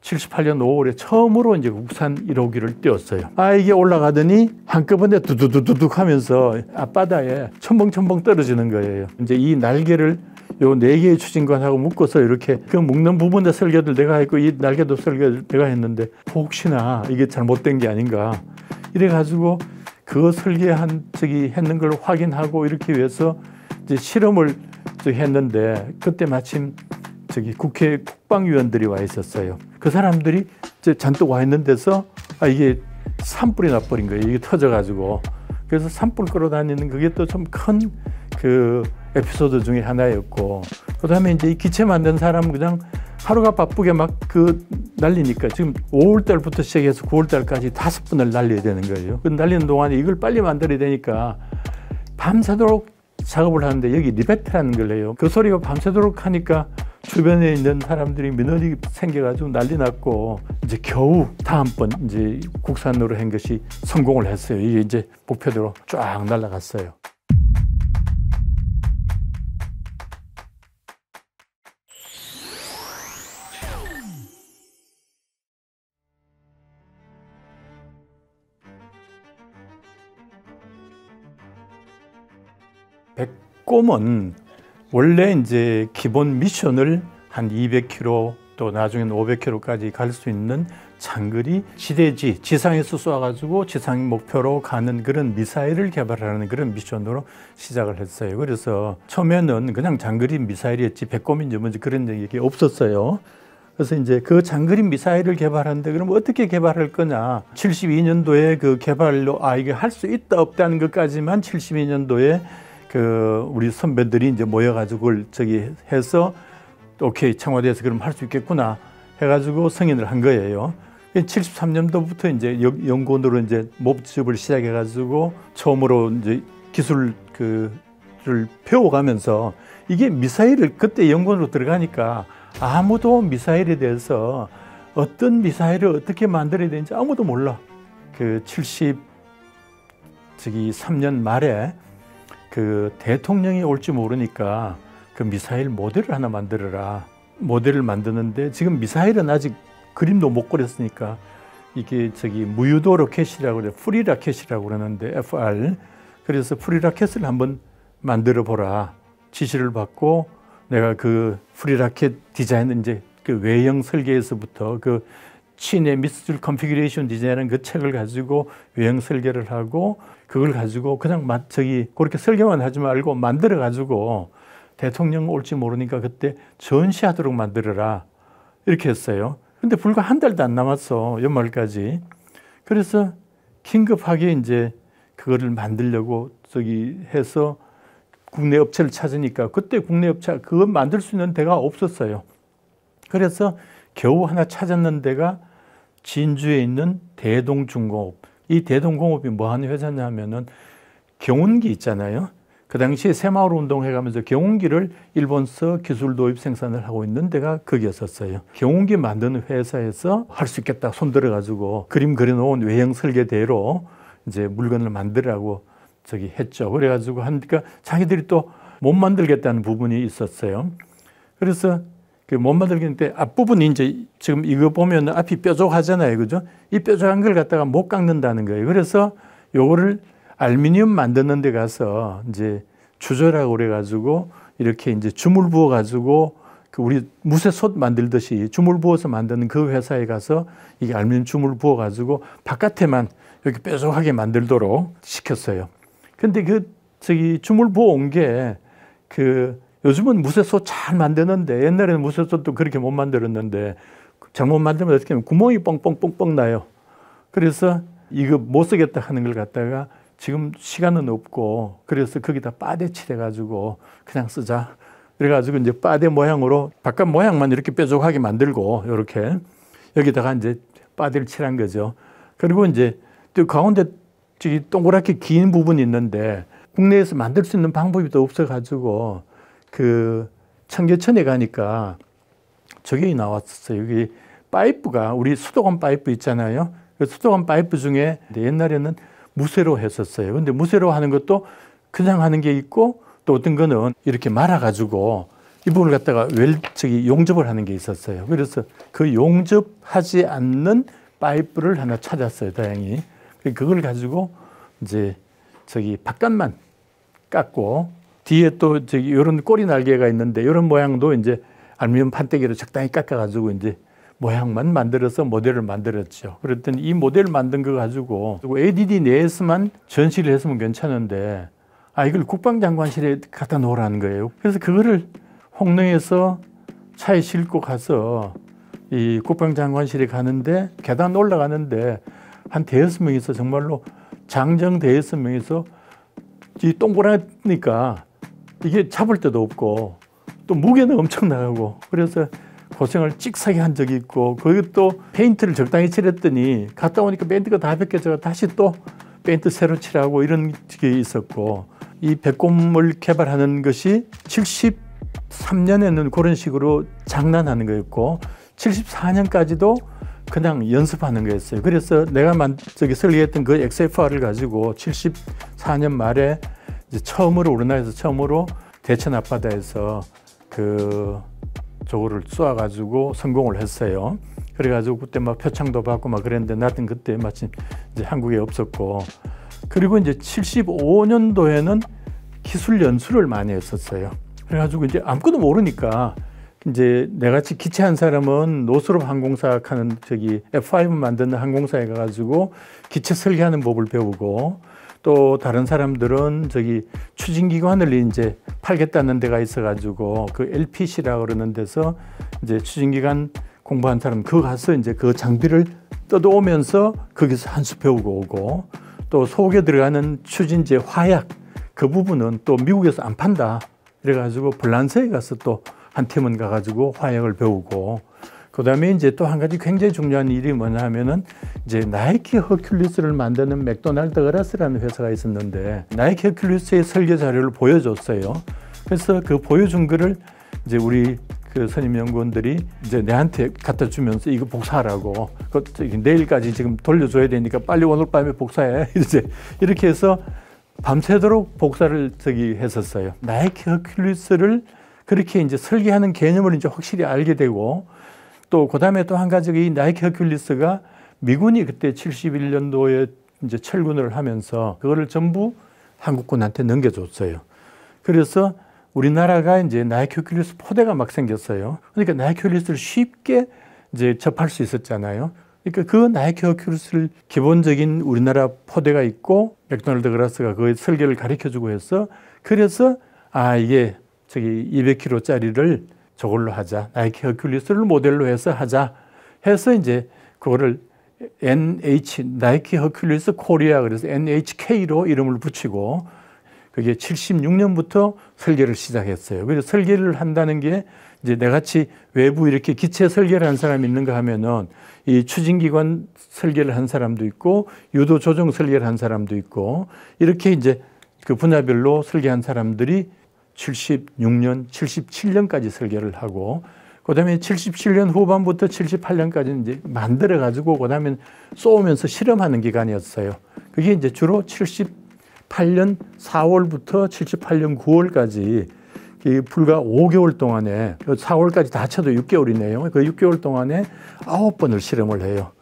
78년 5월에 처음으로 이제 국산 1호기를 띄웠어요. 이게 올라가더니 한꺼번에 두두두둑 하면서 앞바다에 첨벙첨벙 떨어지는 거예요. 이제 이 날개를 요 4개의 추진관하고 묶어서 이렇게 그 묶는 부분에 설계를 내가 했고 이 날개도 설계를 내가 했는데 혹시나 이게 잘못된 게 아닌가 이래가지고 그 설계한 했는 걸 확인하고 이렇게 위해서 이제 실험을 했는데 그때 마침 국회 국방위원들이 와 있었어요. 그 사람들이 이제 잔뜩 와 있는 데서 이게 산불이 나버린 거예요. 이게 터져가지고. 그래서 산불 끌어다니는 그게 또 좀 큰 그 에피소드 중에 하나였고, 그 다음에 이제 이 기체 만든 사람은 그냥 하루가 바쁘게 막 날리니까 지금 5월달부터 시작해서 9월달까지 5번을 날려야 되는 거예요. 그 날리는 동안에 이걸 빨리 만들어야 되니까 밤새도록 작업을 하는데 여기 리베트라는 걸 해요. 그 소리가 밤새도록 하니까 주변에 있는 사람들이 민원이 생겨가지고 난리 났고 이제 겨우 다음번 이제 국산으로 한 것이 성공을 했어요. 이게 이제 목표대로 쫙 날아갔어요. 백곰은 원래 이제 기본 미션을 한 200km 또 나중에는 500km까지 갈 수 있는 장거리 지대지 지상에서 쏴가지고 지상 목표로 가는 그런 미사일을 개발하는 그런 미션으로 시작을 했어요. 그래서 처음에는 그냥 장거리 미사일이었지 백곰인지 뭔지 그런 얘기 없었어요. 그래서 이제 그 장거리 미사일을 개발하는데 그럼 어떻게 개발할 거냐. 72년도에 그 개발로 이게 할 수 있다 없다는 것까지만 72년도에 우리 선배들이 이제 모여가지고 해서 오케이 청와대에서 그럼 할 수 있겠구나 해가지고 승인을 한 거예요. 73년도부터 이제 연구원으로 이제 모집을 시작해가지고 처음으로 이제 기술을 배워가면서 이게 미사일을 그때 연구원으로 들어가니까 아무도 미사일에 대해서 어떤 미사일을 어떻게 만들어야 되는지 아무도 몰라. 73년 말에 대통령이 올지 모르니까 그 미사일 모델을 하나 만들어라. 모델을 만드는데 지금 미사일은 아직 그림도 못 그렸으니까 이게 무유도 로켓이라고 그래. 프리 라켓이라고 그러는데 FR. 그래서 프리 라켓을 한번 만들어 보라. 지시를 받고 내가 그 프리 라켓 디자인 이제 그 외형 설계에서부터 친의 미스줄 컨피규레이션 디자인은 그 책을 가지고 외형 설계를 하고 그걸 가지고 그냥 그렇게 설계만 하지 말고 만들어 가지고 대통령 올지 모르니까 그때 전시하도록 만들어라 이렇게 했어요. 근데 불과 한 달도 안 남았어 연말까지. 그래서 긴급하게 이제 그거를 만들려고 해서 국내 업체를 찾으니까 그때 국내 업체 그거 만들 수 있는 데가 없었어요. 그래서 겨우 하나 찾았는 데가 진주에 있는 대동중공업. 이 대동공업이 뭐 하는 회사냐면은 경운기 있잖아요. 그 당시에 새마을 운동해가면서 경운기를 일본서 기술 도입 생산을 하고 있는 데가 거기였었어요. 경운기 만드는 회사에서 할 수 있겠다 손들어 가지고 그림 그려놓은 외형 설계대로 이제 물건을 만들라고 했죠. 그래가지고 하니까 자기들이 또 못 만들겠다는 부분이 있었어요. 그래서 못 만들겠는데 앞부분이 이제 지금 이거 보면 앞이 뾰족하잖아요. 그죠? 이 뾰족한 걸 갖다가 못 깎는다는 거예요. 그래서 요거를 알루미늄 만드는 데 가서 이제 주조라고 그래가지고 이렇게 이제 주물 부어가지고 우리 무쇠솥 만들듯이 주물 부어서 만드는 그 회사에 가서 이게 알루미늄 주물 부어가지고 바깥에만 이렇게 뾰족하게 만들도록 시켰어요. 근데 주물 부어온 게 요즘은 무쇠솥 잘 만드는데 옛날에는 무쇠솥도 그렇게 못 만들었는데 잘못 만들면 어떻게 하면 구멍이 뻥뻥뻥뻥 나요. 그래서 이거 못 쓰겠다 하는 걸 갖다가 지금 시간은 없고 그래서 거기다 빠대 칠해가지고 그냥 쓰자. 그래가지고 이제 빠대 모양으로 바깥 모양만 이렇게 뾰족하게 만들고 이렇게 여기다가 이제 빠대를 칠한 거죠. 그리고 이제 또 가운데 동그랗게 긴 부분이 있는데 국내에서 만들 수 있는 방법이 또 없어가지고 청계천에 가니까 저게 나왔었어요. 여기 파이프가 우리 수도관 파이프 있잖아요. 그 수도관 파이프 중에 옛날에는 무쇠로 했었어요. 근데 무쇠로 하는 것도 그냥 하는 게 있고 또 어떤 거는 이렇게 말아가지고 이 부분을 갖다가 용접을 하는 게 있었어요. 그래서 그 용접하지 않는 파이프를 하나 찾았어요, 다행히. 그걸 가지고 이제 바깥만 깎고, 뒤에 또 이런 꼬리 날개가 있는데 이런 모양도 이제 알루미늄 판때기로 적당히 깎아가지고 이제 모양만 만들어서 모델을 만들었죠. 그랬더니 이 모델을 만든 거 가지고 ADD 내에서만 전시를 했으면 괜찮은데, 이걸 국방장관실에 갖다 놓으라는 거예요. 그래서 그거를 홍릉에서 차에 싣고 가서 이 국방장관실에 가는데, 계단 올라가는데 한 대여섯 명이서, 정말로 장정 대여섯 명이서, 이 동그라니까 이게 잡을 데도 없고 또 무게는 엄청 나가고, 그래서 고생을 찍사게 한 적이 있고, 거기 또 페인트를 적당히 칠했더니 갔다 오니까 페인트가 다 벗겨져 다시 또 페인트 새로 칠하고 이런 게 있었고, 이 백곰을 개발하는 것이 73년에는 그런 식으로 장난하는 거였고 74년까지도 그냥 연습하는 거였어요. 그래서 내가 설계했던 그 XFR을 가지고 74년 말에 이제 우리나라에서 처음으로 대천 앞바다에서 저거를 쏘아가지고 성공을 했어요. 그래가지고 그때 막 표창도 받고 막 그랬는데, 나는 그때 마침 이제 한국에 없었고, 그리고 이제 75년도에는 기술 연수를 많이 했었어요. 그래가지고 이제 아무것도 모르니까, 이제 내같이 기체한 사람은 노스롭 항공사 하는 F5 만드는 항공사에 가가지고 기체 설계하는 법을 배우고, 또 다른 사람들은 추진기관을 이제 팔겠다는 데가 있어가지고 그 LPC라 그러는 데서 이제 추진기관 공부한 사람 그거 가서 이제 그 장비를 뜯어오면서 거기서 한 수 배우고 오고, 또 속에 들어가는 추진제 화약 그 부분은 또 미국에서 안 판다. 그래가지고 불란서에 가서 또 한 팀은 가가지고 화약을 배우고, 그 다음에 이제 또 한 가지 굉장히 중요한 일이 뭐냐 하면은, 이제 나이키 허큘리스를 만드는 맥도날드 어라스라는 회사가 있었는데, 나이키 허큘리스의 설계 자료를 보여줬어요. 그래서 그 보여준 거를 이제 우리 그 선임 연구원들이 이제 내한테 갖다 주면서 이거 복사하라고, 내일까지 지금 돌려줘야 되니까 빨리 오늘 밤에 복사해. 이제 이렇게 해서 밤새도록 복사를 했었어요. 나이키 허큘리스를 그렇게 이제 설계하는 개념을 이제 확실히 알게 되고, 또 그다음에 또 한 가지, 이 나이키 허큘리스가 미군이 그때 71년도에 이제 철군을 하면서 그거를 전부 한국군한테 넘겨줬어요. 그래서 우리나라가 이제 나이키 허큘리스 포대가 막 생겼어요. 그러니까 나이키 허큘리스를 쉽게 이제 접할 수 있었잖아요. 그러니까 그 나이키 허큘리스를 기본적인 우리나라 포대가 있고, 맥도날드 그라스가 그 설계를 가르쳐주고 해서, 그래서 이게 200kg짜리를 저걸로 하자, 나이키 허큘리스를 모델로 해서 하자 해서 이제 그거를 나이키 허큘리스 코리아, 그래서 NHK로 이름을 붙이고, 그게 76년부터 설계를 시작했어요. 그래서 설계를 한다는 게, 이제 내같이 외부 이렇게 기체 설계를 한 사람이 있는가 하면은, 이 추진기관 설계를 한 사람도 있고, 유도 조정 설계를 한 사람도 있고, 이렇게 이제 그 분야별로 설계한 사람들이 76년, 77년까지 설계를 하고, 그 다음에 77년 후반부터 78년까지 이제 만들어가지고, 그 다음에 쏘면서 실험하는 기간이었어요. 그게 이제 주로 78년 4월부터 78년 9월까지 불과 5개월 동안에, 4월까지 다 쳐도 6개월이네요. 그 6개월 동안에 9번을 실험을 해요.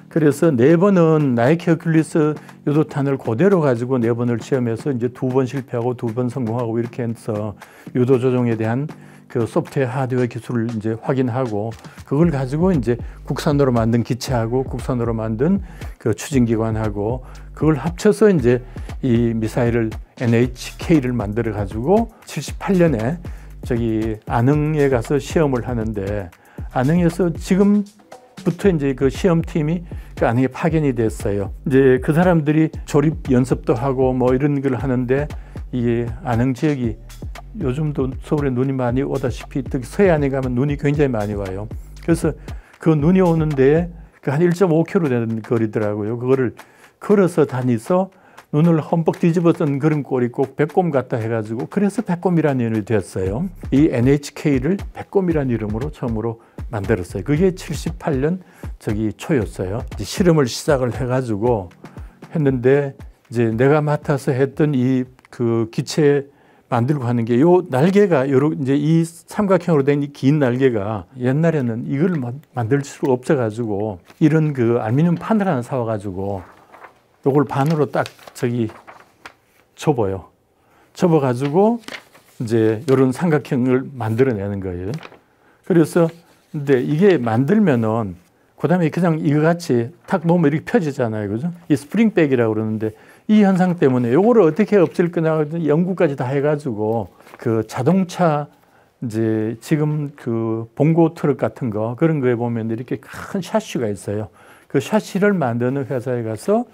그래서 4번은 나이키 허큘리스 유도탄을 그대로 가지고 4번을 시험해서 이제 2번 실패하고 2번 성공하고, 이렇게 해서 유도 조종에 대한 그 소프트웨어 하드웨어 기술을 이제 확인하고, 그걸 가지고 이제 국산으로 만든 기체하고 국산으로 만든 그 추진기관하고 그걸 합쳐서 이제 이 미사일을 NHK를 만들어 가지고 78년에 안흥에 가서 시험을 하는데, 안흥에서 지금부터 이제 그 시험팀이 그 안흥에 파견이 됐어요. 이제 그 사람들이 조립 연습도 하고 뭐 이런 걸 하는데, 이게 안흥 지역이 요즘도 서울에 눈이 많이 오다시피 특히 서해안에 가면 눈이 굉장히 많이 와요. 그래서 그 눈이 오는데 한 1.5km 되는 거리더라고요. 그거를 걸어서 다니서 눈을 험뻑 뒤집었던 그런 꼴이 꼭 백곰 같다 해가지고, 그래서 백곰이라는 이름이 되었어요. 이 NHK를 백곰이라는 이름으로 처음으로 만들었어요. 그게 78년 초였어요. 이제 실험을 시작을 해가지고 했는데, 이제 내가 맡아서 했던 이 그 기체 만들고 하는 게 요 날개가 요렇게 이제 이 삼각형으로 된 이 긴 날개가 옛날에는 이걸 만들 수가 없어가지고 이런 그 알루미늄 판을 하나 사와가지고 요걸 반으로 딱 접어요. 접어가지고 이제 요런 삼각형을 만들어내는 거예요. 그래서 근데 이게 만들면은 그다음에 그냥 이거 같이 탁 놓으면 이렇게 펴지잖아요. 그죠? 이 스프링백이라고 그러는데 이 현상 때문에 요거를 어떻게 없앨 거냐 연구까지 다 해가지고 그 자동차 이제 지금 그 봉고 트럭 같은 거 그런 거에 보면 이렇게 큰 샤시가 있어요. 그 샤시를 만드는 회사에 가서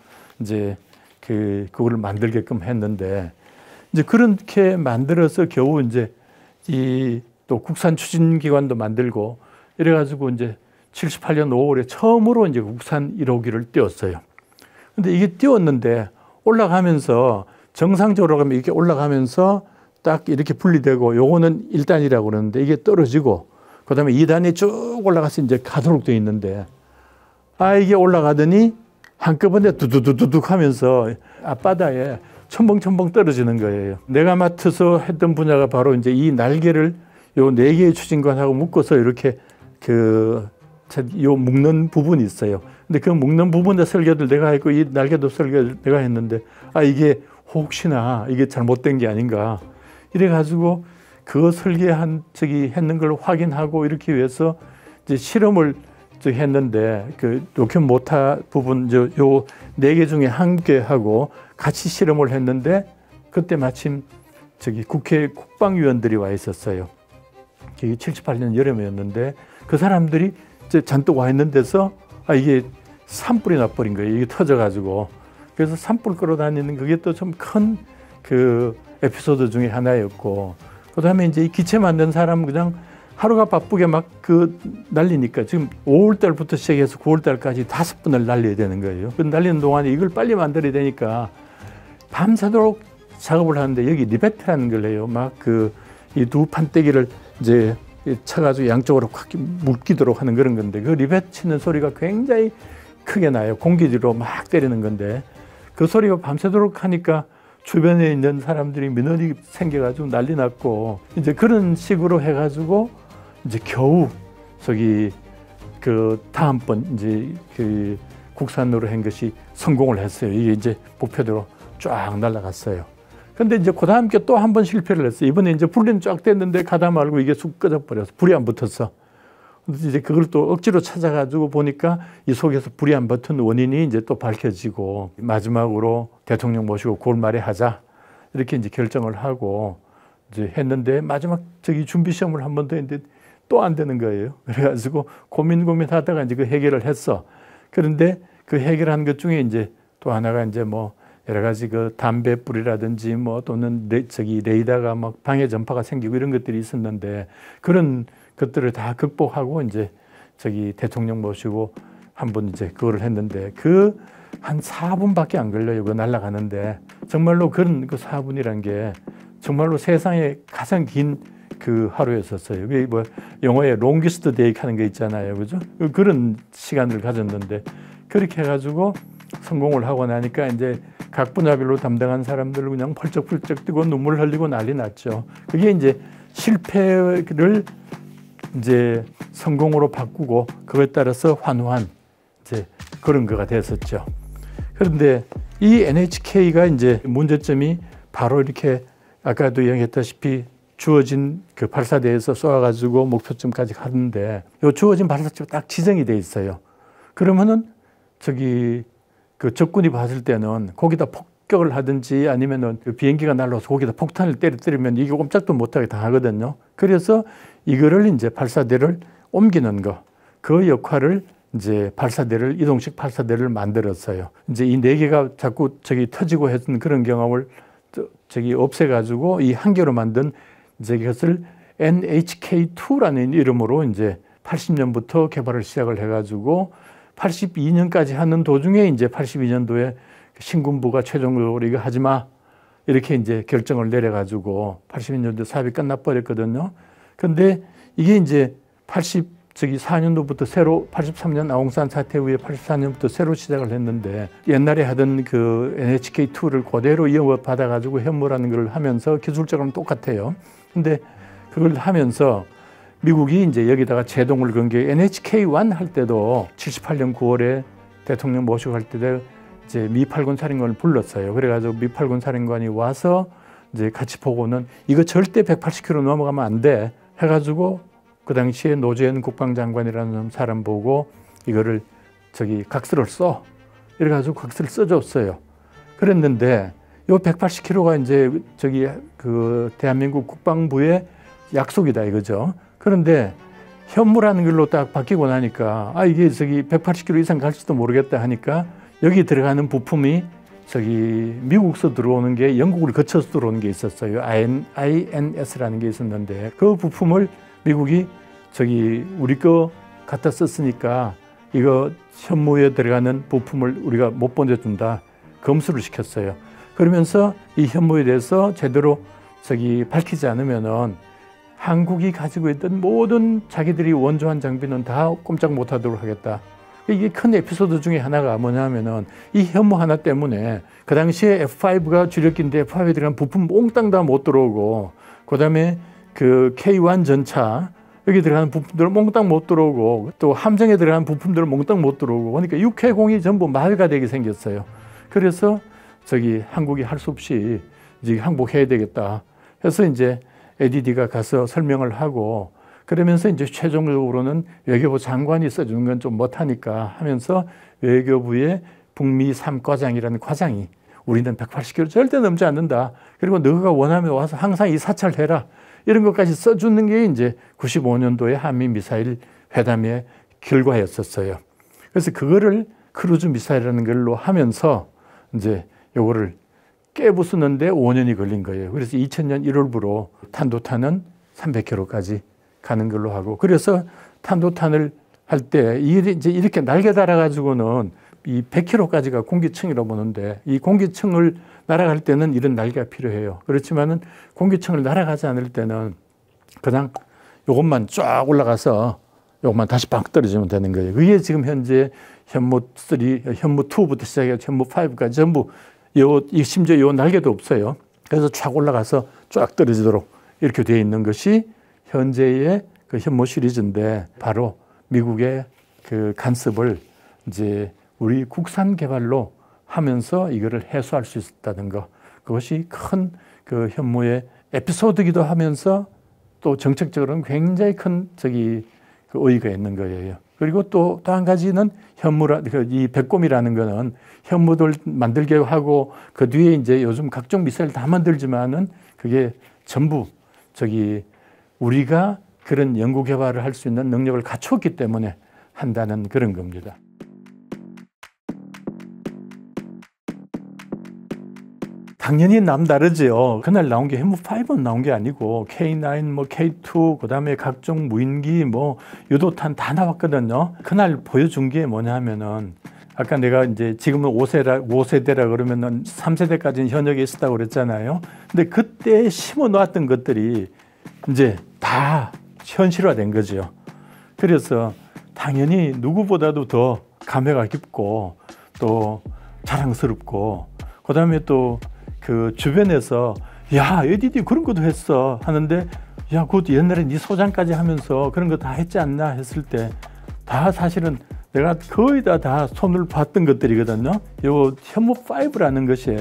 이제 그거를 만들게끔 했는데 이제 그렇게 만들어서 겨우 이제 이 또 국산 추진기관도 만들고 이래가지고 이제 78년 5월에 처음으로 이제 국산 1호기를 띄웠어요. 근데 이게 띄웠는데 올라가면서 정상적으로 가면 이렇게 올라가면서 딱 이렇게 분리되고 요거는 1단이라고 그러는데 이게 떨어지고 그다음에 2단이 쭉 올라가서 이제 가도록 되어 있는데 이게 올라가더니 한꺼번에 두두두둑 하면서 앞바다에 첨벙첨벙 떨어지는 거예요. 내가 맡아서 했던 분야가 바로 이제 이 날개를 요 4개의 추진관하고 묶어서 이렇게 요 묶는 부분이 있어요. 근데 그 묶는 부분의 설계도 내가 했고 이 날개도 설계를 내가 했는데 이게 혹시나 이게 잘못된 게 아닌가 이래가지고 그 설계한 했는 걸 확인하고 이렇게 위해서 이제 실험을 했는데 그 로켓 모터 부분 요 4개 중에 1개하고 같이 실험을 했는데 그때 마침 국회 국방위원들이 와 있었어요. 이게 78년 여름이었는데 그 사람들이 이제 잔뜩 와 있는 데서 이게 산불이 나버린 거예요. 이게 터져가지고. 그래서 산불 끌어다니는 그게 또 좀 큰 그 에피소드 중에 하나였고 그 다음에 이제 이 기체 만든 사람은 그냥 하루가 바쁘게 막 날리니까 지금 5월달부터 시작해서 9월달까지 5번을 날려야 되는 거예요. 그 날리는 동안에 이걸 빨리 만들어야 되니까 밤새도록 작업을 하는데 여기 리베트라는 걸 해요. 막 이 두 판때기를 이제 쳐가지고 양쪽으로 확 묶이도록 하는 그런 건데 그 리벳 치는 소리가 굉장히 크게 나요. 공기로 막 때리는 건데 그 소리가 밤새도록 하니까 주변에 있는 사람들이 민원이 생겨가지고 난리 났고 이제 그런 식으로 해가지고 이제 겨우 다음번 이제 국산으로 한 것이 성공을 했어요. 이게 이제 목표대로 쫙 날아갔어요. 근데 이제 그 다음 게 또 한 번 실패를 했어요. 이번에 이제 불은 쫙 됐는데 가다 말고 이게 쑥 꺼져버려서 불이 안 붙었어. 이제 그걸 또 억지로 찾아가지고 보니까 이 속에서 불이 안 붙은 원인이 이제 또 밝혀지고 마지막으로 대통령 모시고 9월 말에 하자 이렇게 이제 결정을 하고 이제 했는데 마지막 준비 시험을 한 번 더 했는데 또 안 되는 거예요. 그래가지고 고민하다가 이제 그 해결을 했어. 그런데 그 해결한 것 중에 이제 또 하나가 이제 뭐 여러 가지 담배불이라든지 또는 레이더가 막 방해 전파가 생기고 이런 것들이 있었는데 그런 것들을 다 극복하고 이제 대통령 모시고 한번 이제 그거를 했는데 한 4분밖에 안 걸려요. 그거 날아가는데 정말로 그런 4분이란 게 정말로 세상에 가장 긴 하루였었어요. 그게 영어에 롱기스트 데이 하는 거 있잖아요. 그죠? 그런 시간을 가졌는데 그렇게 해가지고 성공을 하고 나니까 이제 각 분야별로 담당한 사람들 그냥 펄쩍펄쩍 뛰고 눈물 흘리고 난리 났죠. 그게 이제 실패를 이제 성공으로 바꾸고 그거에 따라서 환호한 이제 그런 거가 됐었죠. 그런데 이 NHK가 이제 문제점이 바로 이렇게 아까도 이야기했다시피 주어진 발사대에서 쏘아가지고 목표점까지 가는데 요 주어진 발사체가 딱 지정이 돼 있어요. 그러면은 적군이 봤을 때는 거기다 폭격을 하든지 아니면은 비행기가 날라와서 거기다 폭탄을 때리면 이게 꼼짝도 못하게 당하거든요. 그래서 이거를 이제 발사대를 옮기는 거, 그 역할을 이제 이동식 발사대를 만들었어요. 이제 이 4개가 자꾸 터지고 했던 그런 경험을 없애가지고 이 한 개로 만든 이제 이것을 NHK2라는 이름으로 이제 80년부터 개발을 시작을 해가지고 82년까지 하는 도중에 이제 82년도에 신군부가 최종적으로 이거 하지 마 이렇게 이제 결정을 내려가지고 82년도 사업이 끝나버렸거든요. 근데 이게 이제 저기 4년도부터 새로 83년 아웅산 사태 후에 84년부터 새로 시작을 했는데 옛날에 하던 그 NHK2를 그대로 이어받아 가지고 현무라는 걸 하면서 기술적으로는 똑같아요. 근데 그걸 하면서 미국이 이제 여기다가 제동을 건 게 NHK1 할 때도 78년 9월에 대통령 모시고 갈 때 이제 미 8군 사령관을 불렀어요. 그래가지고 미 8군 사령관이 와서 이제 같이 보고는 이거 절대 180km 넘어가면 안 돼 해가지고 그 당시에 노재현 국방장관이라는 사람 보고 이거를 저기 각서를 써. 이래가지고 각서를 써줬어요. 그랬는데 요 180km가 이제 저기 그 대한민국 국방부의 약속이다 이거죠. 그런데 현무라는 걸로 딱 바뀌고 나니까 아 이게 저기 180km 이상 갈지도 모르겠다 하니까 여기 들어가는 부품이 저기 미국서 들어오는 게 영국을 거쳐서 들어오는 게 있었어요. INS라는 게 있었는데 그 부품을 미국이 저기 우리 거 갖다 썼으니까 이거 현무에 들어가는 부품을 우리가 못 보내준다. 검수를 시켰어요. 그러면서 이 현무에 대해서 제대로 저기 밝히지 않으면은 한국이 가지고 있던 모든 자기들이 원조한 장비는 다 꼼짝 못하도록 하겠다. 이게 큰 에피소드 중에 하나가 뭐냐면은 이 현무 하나 때문에 그 당시에 F5가 주력기인데 F5에 들어간 부품 몽땅 다 못 들어오고 그다음에 그 K1 전차 여기 들어가는 부품들 몽땅 못 들어오고 또 함정에 들어가는 부품들 몽땅 못 들어오고 그러니까 육해공이 전부 마비가 되게 생겼어요. 그래서 저기 한국이 할 수 없이 이제 항복해야 되겠다 해서 이제 ADD가 가서 설명을 하고 그러면서 이제 최종적으로는 외교부 장관이 써주는 건 좀 못하니까 하면서 외교부의 북미 3과장이라는 과장이 우리는 180km 절대 넘지 않는다. 그리고 너가 원하면 와서 항상 이 사찰해라. 이런 것까지 써주는 게 이제 95년도에 한미 미사일 회담의 결과였었어요. 그래서 그거를 크루즈 미사일이라는 걸로 하면서 이제 요거를 깨부수는데 5년이 걸린 거예요. 그래서 2000년 1월부로 탄도탄은 300km까지 가는 걸로 하고 그래서 탄도탄을 할 때 이제 이렇게 날개 달아가지고는 이 100km까지가 공기층이라고 보는데 이 공기층을 날아갈 때는 이런 날개가 필요해요. 그렇지만은 공기층을 날아가지 않을 때는 그냥 요것만 쫙 올라가서 요것만 다시 빵 떨어지면 되는 거예요. 그게 지금 현재 현무 3, 현무 2부터 시작해서 현무 5까지 전부 심지어 요 날개도 없어요. 그래서 쫙 올라가서 쫙 떨어지도록 이렇게 되어 있는 것이 현재의 그 현무 시리즈인데 바로 미국의 그 간섭을 이제 우리 국산 개발로 하면서 이거를 해소할 수 있었다는 거. 그것이 큰 그 현무의 에피소드이기도 하면서 또 정책적으로는 굉장히 큰 저기 그 의의가 있는 거예요. 그리고 또 한 가지는 현무라 이 백곰이라는 거는 현무들 만들게 하고 그 뒤에 이제 요즘 각종 미사일 다 만들지만은 그게 전부 저기 우리가 그런 연구 개발을 할 수 있는 능력을 갖췄기 때문에 한다는 그런 겁니다. 당연히 남다르죠. 그날 나온 게 현무5는 나온 게 아니고 K9, 뭐 K2, 그다음에 각종 무인기, 뭐 유도탄 다 나왔거든요. 그날 보여준 게 뭐냐면은 아까 내가 이제 지금은 5세대라 그러면은 3세대까지는 현역에 있었다고 그랬잖아요. 근데 그때 심어 놓았던 것들이 이제 다 현실화된 거죠. 그래서 당연히 누구보다도 더 감회가 깊고 또 자랑스럽고 그다음에 또 그 주변에서 야 ADD 그런 것도 했어 하는데 야 그것도 옛날에 네 소장까지 하면서 그런 거 다 했지 않나 했을 때 다 사실은 내가 거의 다 손을 봤던 것들이거든요. 요 현무5라는 것이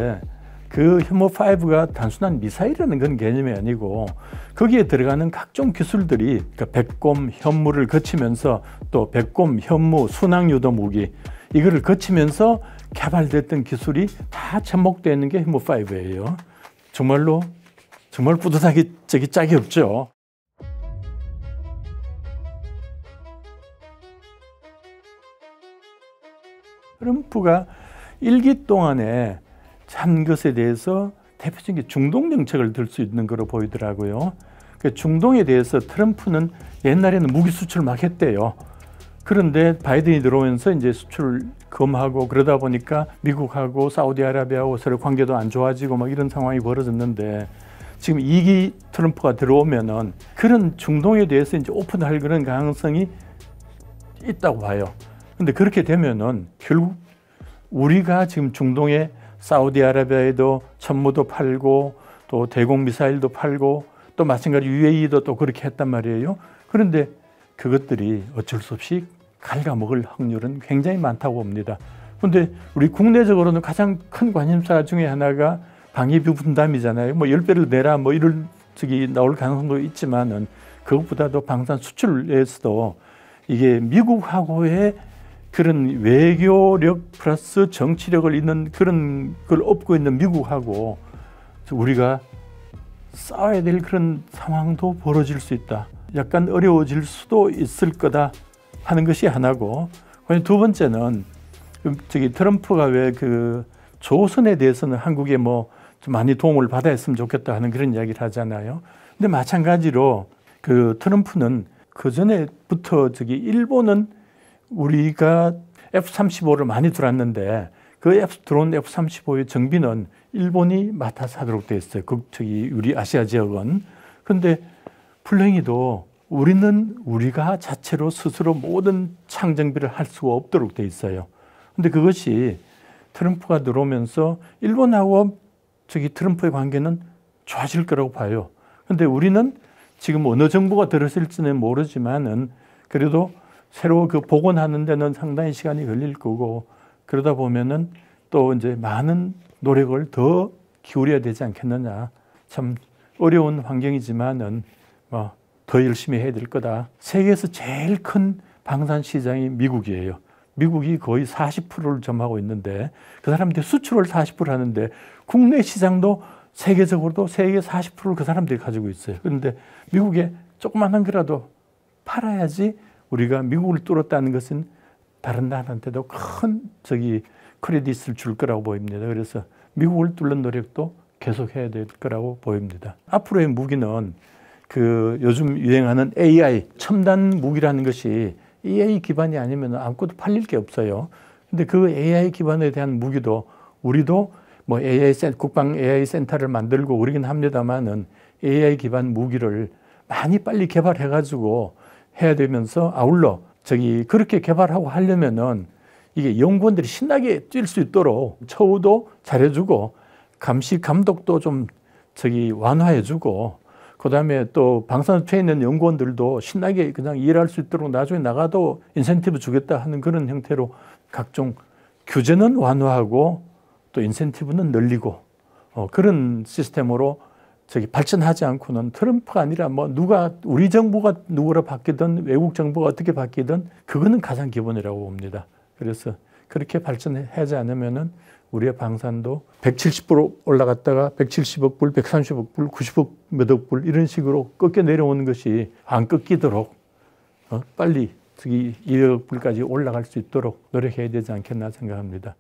그 현무5가 단순한 미사일이라는 건 개념이 아니고 거기에 들어가는 각종 기술들이 그러니까 백곰, 현무를 거치면서 또 백곰, 현무, 순항유도 무기 이거를 거치면서 개발됐던 기술이 다 접목되어 있는 게 현무5예요. 정말 뿌듯하기 짝이 없죠. 트럼프가 1기 동안에 한 것에 대해서 대표적인 게 중동 정책을 들 수 있는 거로 보이더라고요. 중동에 대해서 트럼프는 옛날에는 무기 수출 막 했대요. 그런데 바이든이 들어오면서 이제 수출 금하고 그러다 보니까 미국하고 사우디아라비아하고 서로 관계도 안 좋아지고 막 이런 상황이 벌어졌는데 지금 2기 트럼프가 들어오면은 그런 중동에 대해서 이제 오픈할 그런 가능성이 있다고 봐요. 근데 그렇게 되면은 결국 우리가 지금 중동에 사우디아라비아에도 천무도 팔고 또 대공 미사일도 팔고 또 마찬가지 UAE도 또 그렇게 했단 말이에요. 그런데 그것들이 어쩔 수 없이 갉아먹을 확률은 굉장히 많다고 봅니다. 그런데 우리 국내적으로는 가장 큰 관심사 중에 하나가 방위비 분담이잖아요. 뭐 10배를 내라 뭐 이런 적이 나올 가능성도 있지만은 그것보다도 방산 수출에서도 이게 미국하고의 그런 외교력 플러스 정치력을 있는 그런 걸 업고 있는 미국하고 우리가 싸워야 될 그런 상황도 벌어질 수 있다. 약간 어려워질 수도 있을 거다 하는 것이 하나고, 두 번째는 트럼프가 왜 그 조선에 대해서는 한국에 뭐 좀 많이 도움을 받아야 했으면 좋겠다 하는 그런 이야기를 하잖아요. 근데 마찬가지로 그 트럼프는 그 전에부터 일본은 우리가 F-35를 많이 들었는데 그 들어온 F-35의 정비는 일본이 맡아서 하도록 되어 있어요. 우리 아시아 지역은. 그런데 불행히도 우리는 우리가 자체로 스스로 모든 창정비를 할 수가 없도록 되어 있어요. 근데 그것이 트럼프가 들어오면서 일본하고 트럼프의 관계는 좋아질 거라고 봐요. 근데 우리는 지금 어느 정부가 들었을지는 모르지만은 그래도 새로 복원하는 데는 상당히 시간이 걸릴 거고, 그러다 보면은 또 이제 많은 노력을 더 기울여야 되지 않겠느냐. 참 어려운 환경이지만은 더 열심히 해야 될 거다. 세계에서 제일 큰 방산 시장이 미국이에요. 미국이 거의 40%를 점하고 있는데 그 사람들이 수출을 40% 하는데 국내 시장도 세계적으로도 세계 40%를 그 사람들이 가지고 있어요. 그런데 미국에 조그만한 거라도 팔아야지 우리가 미국을 뚫었다는 것은 다른 나라한테도 큰 크레딧을 줄 거라고 보입니다. 그래서 미국을 뚫는 노력도 계속해야 될 거라고 보입니다. 앞으로의 무기는 요즘 유행하는 AI, 첨단 무기라는 것이 AI 기반이 아니면 아무것도 팔릴 게 없어요. 근데 그 AI 기반에 대한 무기도 우리도 뭐 국방 AI 센터를 만들고 그러긴 합니다만은 AI 기반 무기를 많이 빨리 개발해가지고 해야 되면서 아울러 그렇게 개발하고 하려면은 이게 연구원들이 신나게 뛸 수 있도록 처우도 잘해주고 감시 감독도 좀 완화해주고 그다음에 또 방산업체에 있는 연구원들도 신나게 그냥 일할 수 있도록 나중에 나가도 인센티브 주겠다 하는 그런 형태로 각종 규제는 완화하고 또 인센티브는 늘리고 그런 시스템으로 발전하지 않고는 트럼프가 아니라 우리 정부가 누구라 바뀌든 외국 정부가 어떻게 바뀌든 그거는 가장 기본이라고 봅니다. 그래서 그렇게 발전하지 않으면은 우리의 방산도 170% 올라갔다가 170억 불, 130억 불, 90억 몇억 불 이런 식으로 꺾여 내려오는 것이 안 꺾이도록 빨리 200억 불까지 올라갈 수 있도록 노력해야 되지 않겠나 생각합니다.